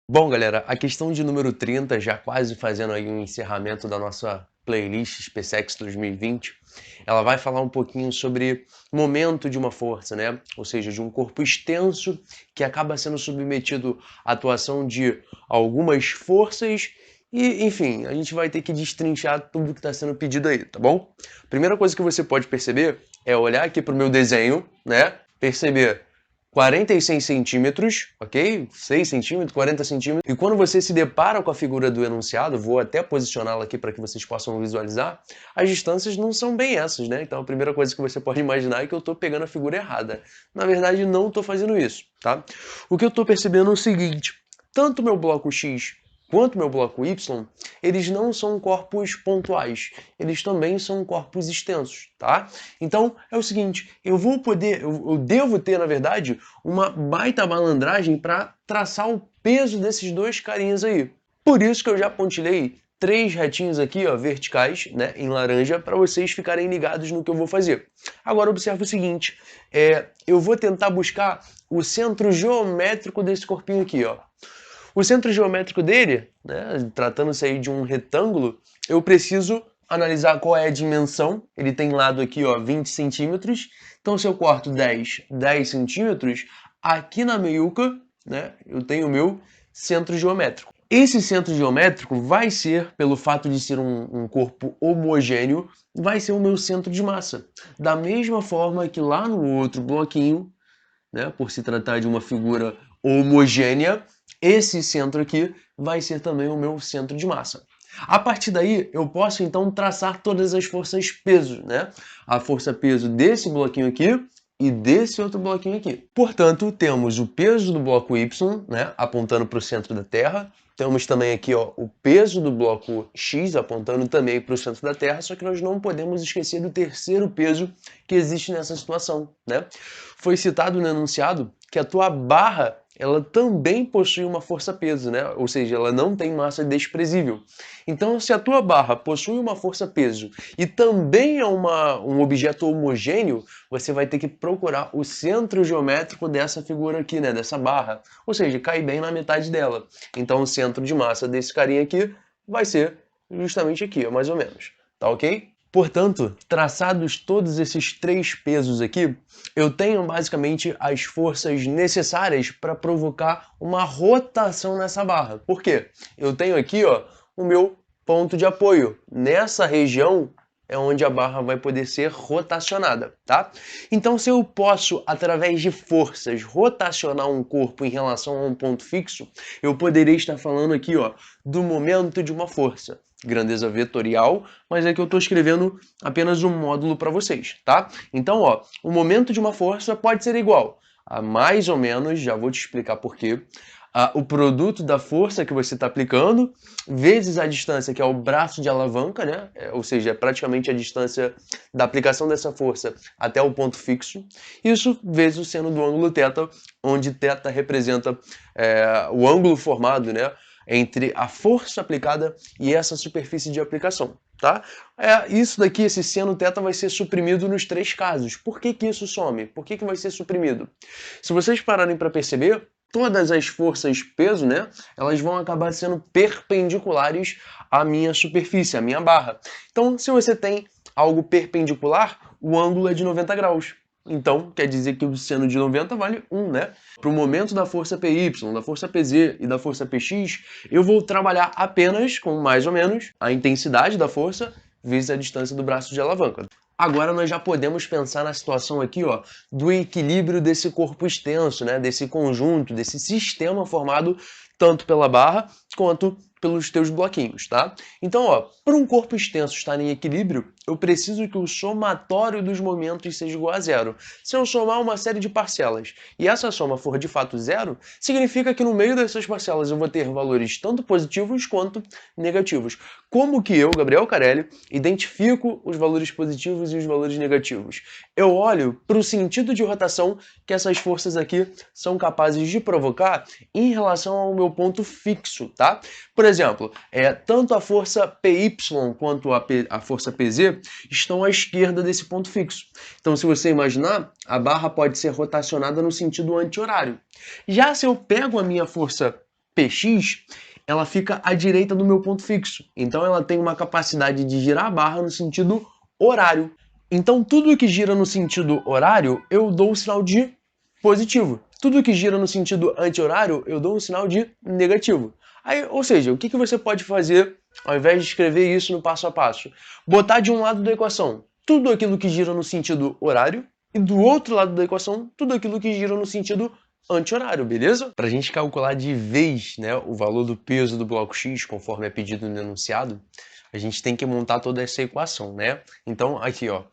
Bom, galera, a questão de número 30, já quase fazendo aí um encerramento da nossa playlist SpaceX 2020, ela vai falar um pouquinho sobre momento de uma força, né? Ou seja, de um corpo extenso que acaba sendo submetido à atuação de algumas forças e, enfim, a gente vai ter que destrinchar tudo que está sendo pedido aí, tá bom? Primeira coisa que você pode perceber é olhar aqui para o meu desenho, né? Perceber 46 centímetros, ok? 6 centímetros, 40 centímetros. E quando você se depara com a figura do enunciado, vou até posicioná-la aqui para que vocês possam visualizar, as distâncias não são bem essas, né? Então a primeira coisa que você pode imaginar é que eu estou pegando a figura errada. Na verdade, não estou fazendo isso, tá? O que eu estou percebendo é o seguinte, tanto o meu bloco X quanto o meu bloco Y, eles não são corpos pontuais, eles também são corpos extensos, tá? Então é o seguinte, eu devo ter, na verdade, uma baita malandragem para traçar o peso desses dois carinhas aí. Por isso que eu já pontilhei 3 retinhos aqui, ó, verticais, né, em laranja, para vocês ficarem ligados no que eu vou fazer. Agora observe o seguinte, eu vou tentar buscar o centro geométrico desse corpinho aqui, ó. O centro geométrico dele, né, tratando-se aí de um retângulo, eu preciso analisar qual é a dimensão. Ele tem lado aqui, ó, 20 centímetros. Então, se eu corto 10 centímetros, aqui na meiuca, né, eu tenho o meu centro geométrico. Esse centro geométrico vai ser, pelo fato de ser um corpo homogêneo, vai ser o meu centro de massa. Da mesma forma que lá no outro bloquinho, né, por se tratar de uma figura homogênea, esse centro aqui vai ser também o meu centro de massa. A partir daí, eu posso então traçar todas as forças peso, né? A força peso desse bloquinho aqui e desse outro bloquinho aqui. Portanto, temos o peso do bloco Y, né, apontando para o centro da Terra. Temos também aqui, ó, o peso do bloco X apontando também para o centro da Terra, só que nós não podemos esquecer do terceiro peso que existe nessa situação, né? Foi citado no enunciado que a tua barra ela também possui uma força-peso, né? Ou seja, ela não tem massa desprezível. Então, se a tua barra possui uma força-peso e também é um objeto homogêneo, você vai ter que procurar o centro geométrico dessa figura aqui, né? Dessa barra. Ou seja, cai bem na metade dela. Então, o centro de massa desse carinha aqui vai ser justamente aqui, mais ou menos. Tá ok? Portanto, traçados todos esses 3 pesos aqui, eu tenho basicamente as forças necessárias para provocar uma rotação nessa barra. Por quê? Eu tenho aqui, ó, o meu ponto de apoio. Nessa região é onde a barra vai poder ser rotacionada, tá? Então, se eu posso, através de forças, rotacionar um corpo em relação a um ponto fixo, eu poderia estar falando aqui, ó, do momento de uma força. Grandeza vetorial, mas é que eu estou escrevendo apenas um módulo para vocês, tá? Então, ó, o momento de uma força pode ser igual a mais ou menos, já vou te explicar por quê, o produto da força que você está aplicando, vezes a distância, que é o braço de alavanca, né? Ou seja, é praticamente a distância da aplicação dessa força até o ponto fixo. Isso vezes o seno do ângulo θ, onde θ representa o ângulo formado, né, entre a força aplicada e essa superfície de aplicação, tá? Isso daqui, esse seno θ vai ser suprimido nos 3 casos. Por que que isso some? Por que que vai ser suprimido? Se vocês pararem para perceber, todas as forças peso, né, elas vão acabar sendo perpendiculares à minha superfície, à minha barra. Então, se você tem algo perpendicular, o ângulo é de 90 graus. Então, quer dizer que o seno de 90 vale 1, né? Para o momento da força PY, da força PZ e da força PX, eu vou trabalhar apenas com mais ou menos a intensidade da força vezes a distância do braço de alavanca. Agora nós já podemos pensar na situação aqui, ó, do equilíbrio desse corpo extenso, né? Desse conjunto, desse sistema formado tanto pela barra quanto pelos teus bloquinhos, tá? Então, ó, para um corpo extenso estar em equilíbrio, eu preciso que o somatório dos momentos seja igual a zero. Se eu somar uma série de parcelas e essa soma for de fato zero, significa que no meio dessas parcelas eu vou ter valores tanto positivos quanto negativos. Como que eu, Gabriel Carelli, identifico os valores positivos e os valores negativos? Eu olho para o sentido de rotação que essas forças aqui são capazes de provocar em relação ao meu ponto fixo, tá? Por exemplo, tanto a força PY quanto a força PZ estão à esquerda desse ponto fixo. Então, se você imaginar, a barra pode ser rotacionada no sentido anti-horário. Já se eu pego a minha força PX, ela fica à direita do meu ponto fixo. Então ela tem uma capacidade de girar a barra no sentido horário. Então tudo que gira no sentido horário, eu dou o sinal de positivo. Tudo que gira no sentido anti-horário, eu dou um sinal de negativo. Aí, ou seja, o que você pode fazer ao invés de escrever isso no passo a passo? Botar de um lado da equação tudo aquilo que gira no sentido horário e do outro lado da equação tudo aquilo que gira no sentido anti-horário, beleza? Para a gente calcular de vez, né, o valor do peso do bloco X, conforme é pedido no enunciado, a gente tem que montar toda essa equação, né? Então, aqui, ó,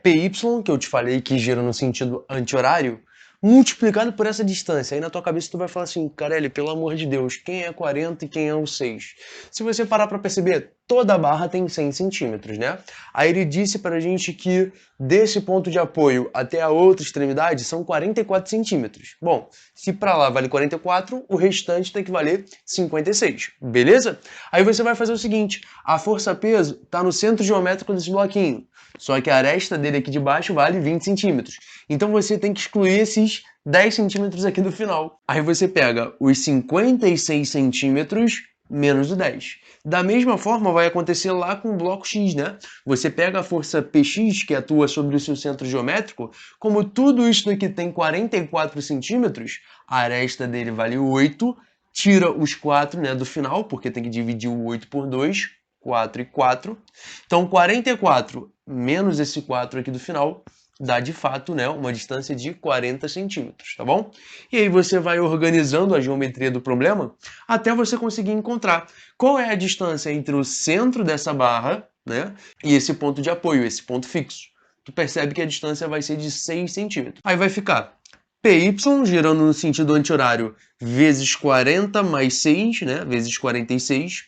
PY, que eu te falei que gira no sentido anti-horário, multiplicado por essa distância. Aí na tua cabeça tu vai falar assim, Carelli, pelo amor de Deus, quem é 40 e quem é o 6? Se você parar para perceber, toda a barra tem 100 centímetros, né? Aí ele disse pra gente que desse ponto de apoio até a outra extremidade são 44 centímetros. Bom, se para lá vale 44, o restante tem que valer 56, beleza? Aí você vai fazer o seguinte, a força-peso está no centro geométrico desse bloquinho, só que a aresta dele aqui de baixo vale 20 centímetros. Então você tem que excluir esses 10 centímetros aqui do final. Aí você pega os 56 centímetros menos o 10. Da mesma forma vai acontecer lá com o bloco X, né? Você pega a força PX, que atua sobre o seu centro geométrico, como tudo isso daqui tem 44 centímetros, a aresta dele vale 8, tira os 4, né, do final, porque tem que dividir o 8 por 2, 4 e 4. Então 44 menos esse 4 aqui do final dá de fato, né, uma distância de 40 centímetros, tá bom? E aí você vai organizando a geometria do problema até você conseguir encontrar qual é a distância entre o centro dessa barra, né, e esse ponto de apoio, esse ponto fixo. Tu percebe que a distância vai ser de 6 centímetros. Aí vai ficar PY, girando no sentido anti-horário, vezes 40 mais 6, né, vezes 46,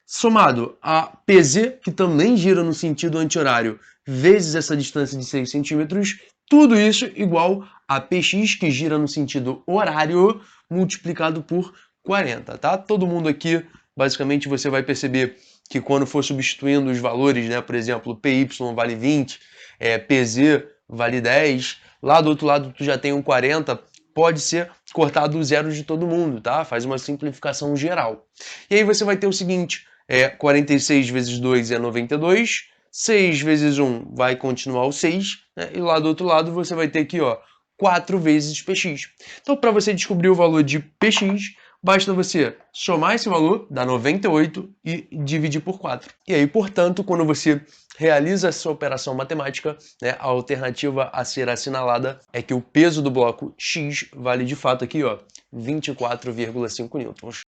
somado a PZ, que também gira no sentido anti-horário, vezes essa distância de 6 centímetros, tudo isso igual a PX, que gira no sentido horário, multiplicado por 40, tá? Todo mundo aqui, basicamente, você vai perceber que quando for substituindo os valores, né, por exemplo, PY vale 20, PZ vale 10, lá do outro lado tu já tem um 40, pode ser cortado os zeros de todo mundo, tá? Faz uma simplificação geral. E aí você vai ter o seguinte, 46 vezes 2 é 92, 6 vezes 1 vai continuar o 6, né? E lá do outro lado você vai ter aqui, ó, 4 vezes px. Então, para você descobrir o valor de px, basta você somar esse valor, dá 98, e dividir por 4. E aí, portanto, quando você realiza essa operação matemática, né, a alternativa a ser assinalada é que o peso do bloco X vale de fato aqui, ó, 24,5 newtons.